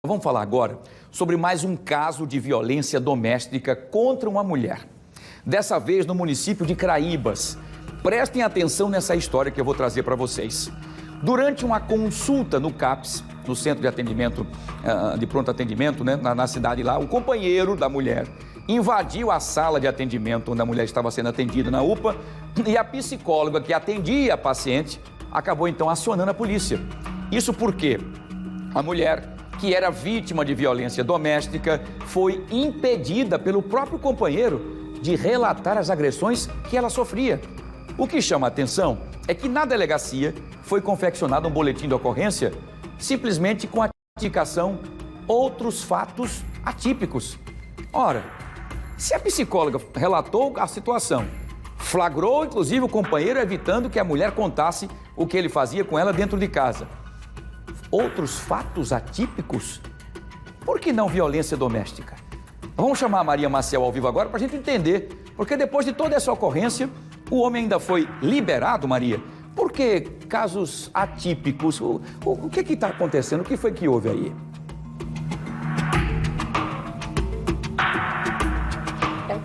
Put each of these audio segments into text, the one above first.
Vamos falar agora sobre mais um caso de violência doméstica contra uma mulher. Dessa vez no município de Craíbas. Prestem atenção nessa história que eu vou trazer para vocês. Durante uma consulta no CAPS, no Centro de Atendimento, de Pronto Atendimento, né, na cidade lá, o companheiro da mulher invadiu a sala de atendimento onde a mulher estava sendo atendida na UPA e a psicóloga que atendia a paciente acabou então acionando a polícia. Isso porque a mulher, que era vítima de violência doméstica, foi impedida pelo próprio companheiro de relatar as agressões que ela sofria. O que chama a atenção é que na delegacia foi confeccionado um boletim de ocorrência simplesmente com a indicação outros fatos atípicos. Ora, se a psicóloga relatou a situação, flagrou inclusive o companheiro evitando que a mulher contasse o que ele fazia com ela dentro de casa, outros fatos atípicos? Por que não violência doméstica? Vamos chamar a Maria Maciel ao vivo agora para a gente entender, porque depois de toda essa ocorrência, o homem ainda foi liberado, Maria. Por que casos atípicos? O que está acontecendo? O que foi que houve aí?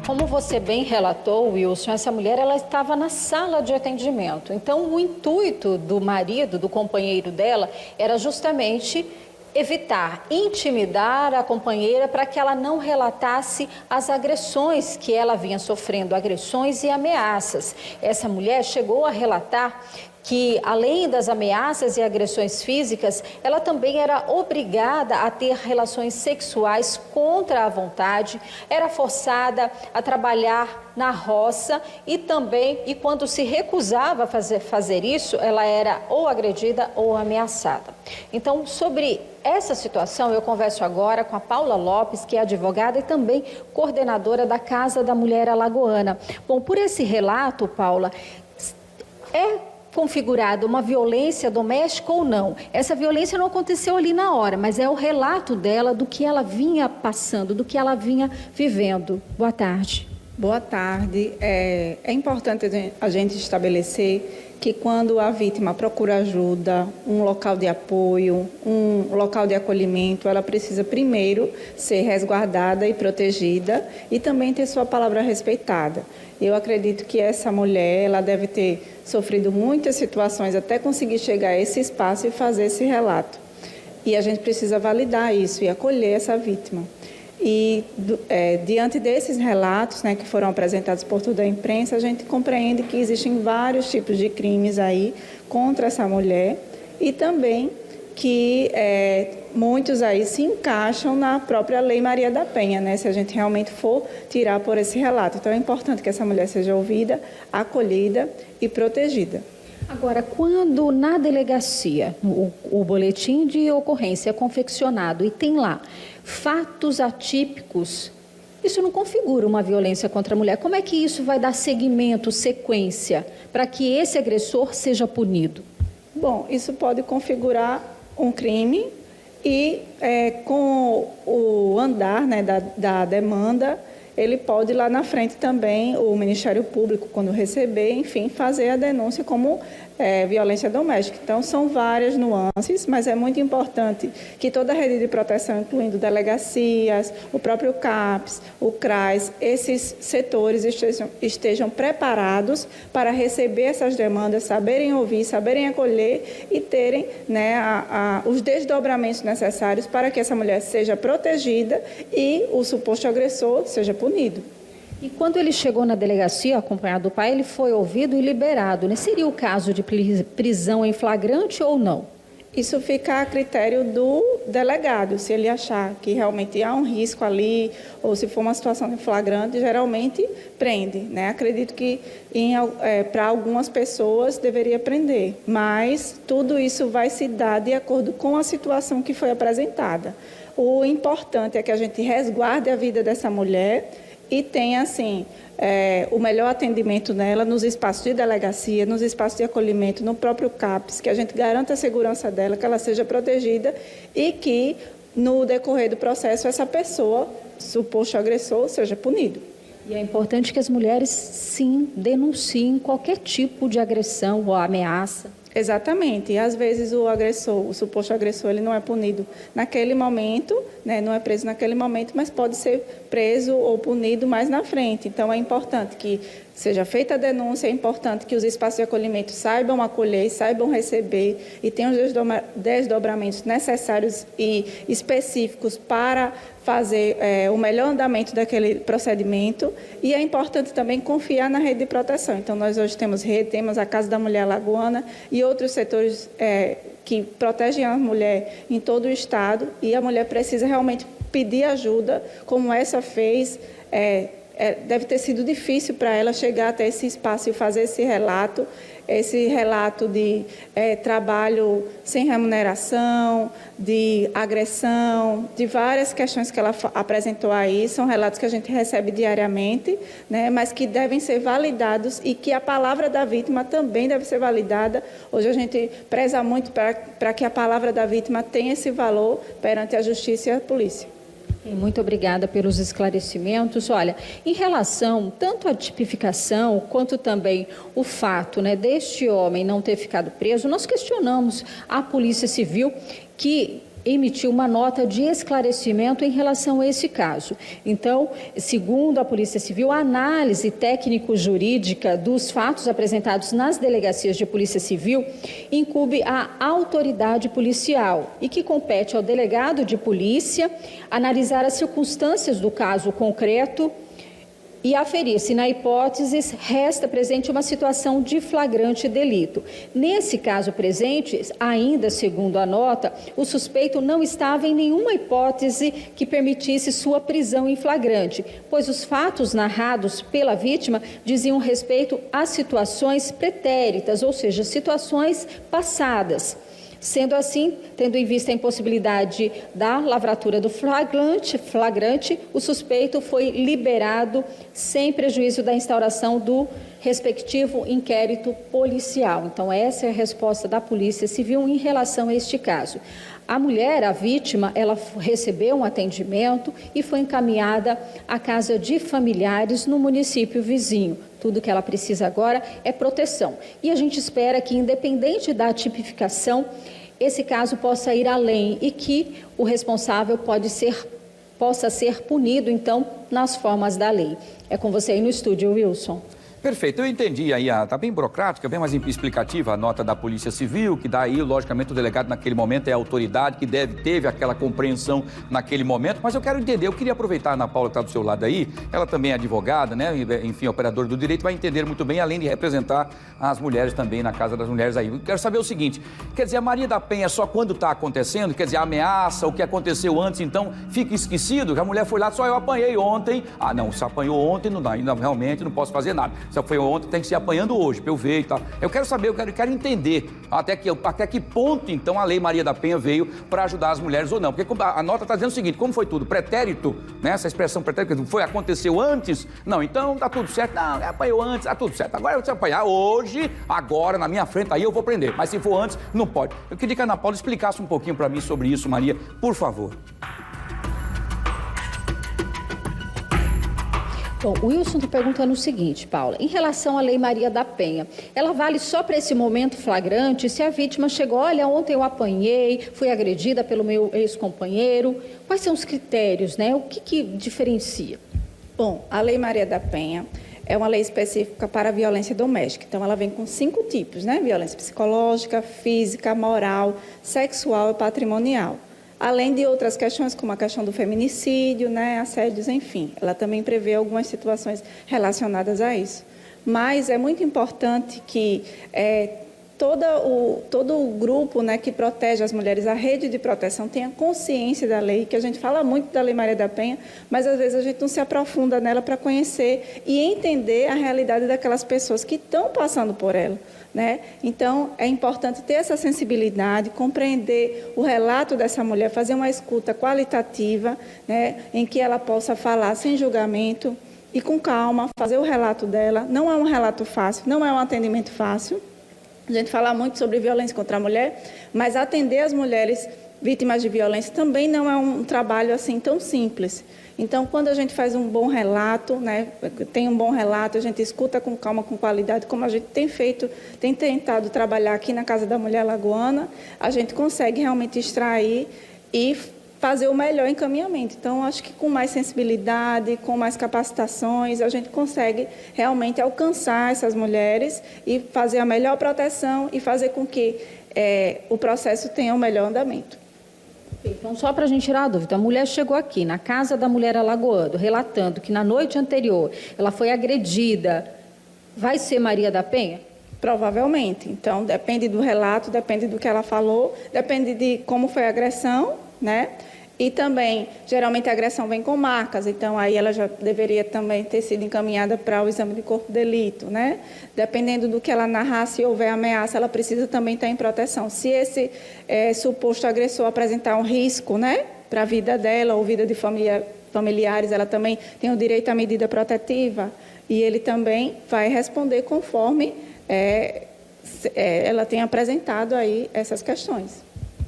Como você bem relatou, Wilson, essa mulher ela estava na sala de atendimento. Então, o intuito do marido, do companheiro dela, era justamente evitar, intimidar a companheira para que ela não relatasse as agressões que ela vinha sofrendo, agressões e ameaças. Essa mulher chegou a relatar que, além das ameaças e agressões físicas, ela também era obrigada a ter relações sexuais contra a vontade, era forçada a trabalhar na roça e quando se recusava a fazer isso, ela era ou agredida ou ameaçada. Então, sobre essa situação, eu converso agora com a Paula Lopes, que é advogada e também coordenadora da Casa da Mulher Alagoana. Bom, por esse relato, Paula, configurada uma violência doméstica ou não? Essa violência não aconteceu ali na hora, mas é o relato dela do que ela vinha passando, do que ela vinha vivendo. Boa tarde. Boa tarde. É importante a gente estabelecer que quando a vítima procura ajuda, um local de apoio, um local de acolhimento, ela precisa primeiro ser resguardada e protegida e também ter sua palavra respeitada. Eu acredito que essa mulher, ela deve ter sofrido muitas situações até conseguir chegar a esse espaço e fazer esse relato. E a gente precisa validar isso e acolher essa vítima. E diante desses relatos, né, que foram apresentados por toda a imprensa, a gente compreende que existem vários tipos de crimes aí contra essa mulher e também que muitos aí se encaixam na própria Lei Maria da Penha, né, se a gente realmente for tirar por esse relato. Então é importante que essa mulher seja ouvida, acolhida e protegida. Agora, quando na delegacia o boletim de ocorrência é confeccionado e tem lá fatos atípicos, isso não configura uma violência contra a mulher. Como é que isso vai dar seguimento, sequência, para que esse agressor seja punido? Bom, isso pode configurar um crime e com o andar, né, da demanda, ele pode lá na frente também, o Ministério Público, quando receber, enfim, fazer a denúncia como violência doméstica. Então, são várias nuances, mas é muito importante que toda a rede de proteção, incluindo delegacias, o próprio CAPS, o CRAS, esses setores estejam preparados para receber essas demandas, saberem ouvir, saberem acolher e terem, né, os desdobramentos necessários para que essa mulher seja protegida e o suposto agressor seja punido. E quando ele chegou na delegacia, acompanhado do pai, ele foi ouvido e liberado, né? Seria o caso de prisão em flagrante ou não? Isso fica a critério do delegado, se ele achar que realmente há um risco ali, ou se for uma situação em flagrante, geralmente prende, né? Acredito que para algumas pessoas deveria prender, mas tudo isso vai se dar de acordo com a situação que foi apresentada. O importante é que a gente resguarde a vida dessa mulher e tenha, assim, o melhor atendimento nela nos espaços de delegacia, nos espaços de acolhimento, no próprio CAPS, que a gente garanta a segurança dela, que ela seja protegida e que, no decorrer do processo, essa pessoa, suposto agressor, seja punido. E é importante que as mulheres, sim, denunciem qualquer tipo de agressão ou ameaça. Exatamente. E às vezes o agressor, o suposto agressor, ele não é punido naquele momento, né? Não é preso naquele momento, mas pode ser preso ou punido mais na frente. Então é importante que seja feita a denúncia, é importante que os espaços de acolhimento saibam acolher, saibam receber e tenham os desdobramentos necessários e específicos para fazer o melhor andamento daquele procedimento. E é importante também confiar na rede de proteção. Então, nós hoje temos rede, temos a Casa da Mulher Alagoana e outros setores que protegem a mulher em todo o estado, e a mulher precisa realmente pedir ajuda, como essa fez. Deve ter sido difícil para ela chegar até esse espaço e fazer esse relato de trabalho sem remuneração, de agressão, de várias questões que ela apresentou aí. São relatos que a gente recebe diariamente, né, mas que devem ser validados e que a palavra da vítima também deve ser validada. Hoje a gente preza muito para que a palavra da vítima tenha esse valor perante a justiça e a polícia. Muito obrigada pelos esclarecimentos. Olha, em relação tanto à tipificação quanto também o fato, né, deste homem não ter ficado preso, nós questionamos a Polícia Civil, que emitiu uma nota de esclarecimento em relação a esse caso. Então, segundo a Polícia Civil, a análise técnico-jurídica dos fatos apresentados nas delegacias de Polícia Civil incumbe à autoridade policial e que compete ao delegado de polícia analisar as circunstâncias do caso concreto e aferir se, na hipótese, resta presente uma situação de flagrante delito. Nesse caso presente, ainda segundo a nota, o suspeito não estava em nenhuma hipótese que permitisse sua prisão em flagrante, pois os fatos narrados pela vítima diziam respeito a situações pretéritas, ou seja, situações passadas. Sendo assim, tendo em vista a impossibilidade da lavratura do flagrante, o suspeito foi liberado sem prejuízo da instauração do respectivo inquérito policial. Então, essa é a resposta da Polícia Civil em relação a este caso. A mulher, a vítima, ela recebeu um atendimento e foi encaminhada à casa de familiares no município vizinho. Tudo que ela precisa agora é proteção. E a gente espera que, independente da tipificação, esse caso possa ir além e que o responsável possa ser punido, então, nas formas da lei. É com você aí no estúdio, Wilson. Perfeito, eu entendi aí, tá bem burocrática, bem mais explicativa a nota da Polícia Civil, que daí, logicamente, o delegado naquele momento é a autoridade que teve aquela compreensão naquele momento, mas eu quero entender, eu queria aproveitar a Ana Paula que está do seu lado aí, ela também é advogada, né, enfim, operadora do direito, vai entender muito bem, além de representar as mulheres também na Casa das Mulheres aí. Eu quero saber o seguinte, quer dizer, a Maria da Penha só quando está acontecendo, quer dizer, a ameaça, o que aconteceu antes, então, fica esquecido, que a mulher foi lá, só eu apanhei ontem, não, se apanhou ontem, não dá, realmente não posso fazer nada. Se foi ontem, tem que se apanhando hoje, para eu ver e tal. Eu quero saber, eu quero entender até que ponto, então, a Lei Maria da Penha veio para ajudar as mulheres ou não. Porque a nota está dizendo o seguinte, como foi tudo pretérito, né? Essa expressão pretérito, aconteceu antes? Não, então tá tudo certo. Não, apanhou antes, tá tudo certo. Agora você apanhar hoje, agora, na minha frente, aí eu vou prender. Mas se for antes, não pode. Eu queria que a Ana Paula explicasse um pouquinho para mim sobre isso, Maria, por favor. Bom, o Wilson está perguntando o seguinte, Paula, em relação à Lei Maria da Penha, ela vale só para esse momento flagrante? Se a vítima chegou, olha, ontem eu apanhei, fui agredida pelo meu ex-companheiro, quais são os critérios, né? O que diferencia? Bom, a Lei Maria da Penha é uma lei específica para a violência doméstica, então ela vem com 5 tipos, né? Violência psicológica, física, moral, sexual e patrimonial. Além de outras questões, como a questão do feminicídio, né, assédios, enfim. Ela também prevê algumas situações relacionadas a isso. Mas é muito importante que todo o grupo, né, que protege as mulheres, a rede de proteção, tenha consciência da lei, que a gente fala muito da Lei Maria da Penha, mas às vezes a gente não se aprofunda nela para conhecer e entender a realidade daquelas pessoas que estão passando por ela. Né? Então, é importante ter essa sensibilidade, compreender o relato dessa mulher, fazer uma escuta qualitativa, né, em que ela possa falar sem julgamento e com calma, fazer o relato dela. Não é um relato fácil, não é um atendimento fácil. A gente fala muito sobre violência contra a mulher, mas atender as mulheres vítimas de violência também não é um trabalho assim tão simples. Então, quando a gente faz um bom relato, né, tem um bom relato, a gente escuta com calma, com qualidade, como a gente tem feito, tem tentado trabalhar aqui na Casa da Mulher Alagoana, a gente consegue realmente extrair e fazer o melhor encaminhamento. Então, acho que com mais sensibilidade, com mais capacitações, a gente consegue realmente alcançar essas mulheres e fazer a melhor proteção e fazer com que o processo tenha o melhor andamento. Então, só para a gente tirar a dúvida, a mulher chegou aqui na Casa da Mulher Alagoana, relatando que na noite anterior ela foi agredida. Vai ser Maria da Penha? Provavelmente. Então, depende do relato, depende do que ela falou, depende de como foi a agressão, né? E também, geralmente, a agressão vem com marcas, então aí ela já deveria também ter sido encaminhada para o exame de corpo de delito, né? Dependendo do que ela narrar, se houver ameaça, ela precisa também estar em proteção. Se esse suposto agressor apresentar um risco, né, para a vida dela ou vida de familiares, ela também tem o direito à medida protetiva e ele também vai responder conforme ela tem apresentado aí essas questões.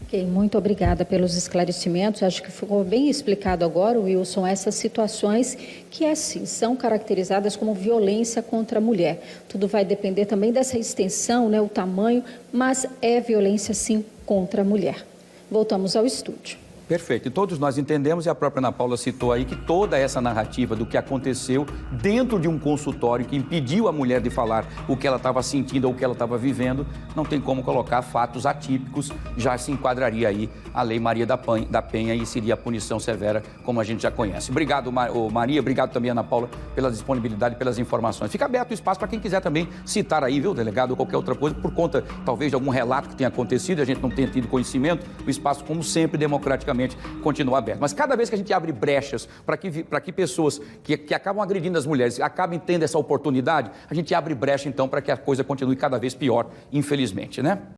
Ok, muito obrigada pelos esclarecimentos. Acho que ficou bem explicado agora, Wilson, essas situações que, sim, são caracterizadas como violência contra a mulher. Tudo vai depender também dessa extensão, né, o tamanho, mas é violência, sim, contra a mulher. Voltamos ao estúdio. Perfeito. E todos nós entendemos, e a própria Ana Paula citou aí, que toda essa narrativa do que aconteceu dentro de um consultório que impediu a mulher de falar o que ela estava sentindo ou o que ela estava vivendo, não tem como colocar fatos atípicos, já se enquadraria aí a Lei Maria da Penha e seria a punição severa, como a gente já conhece. Obrigado, Maria, obrigado também, Ana Paula, pela disponibilidade, pelas informações. Fica aberto o espaço para quem quiser também citar aí, viu, delegado, ou qualquer outra coisa, por conta, talvez, de algum relato que tenha acontecido, a gente não tenha tido conhecimento, o espaço, como sempre, democraticamente, continua aberto. Mas cada vez que a gente abre brechas para que pessoas que acabam agredindo as mulheres acabem tendo essa oportunidade, a gente abre brecha, então, para que a coisa continue cada vez pior, infelizmente, né?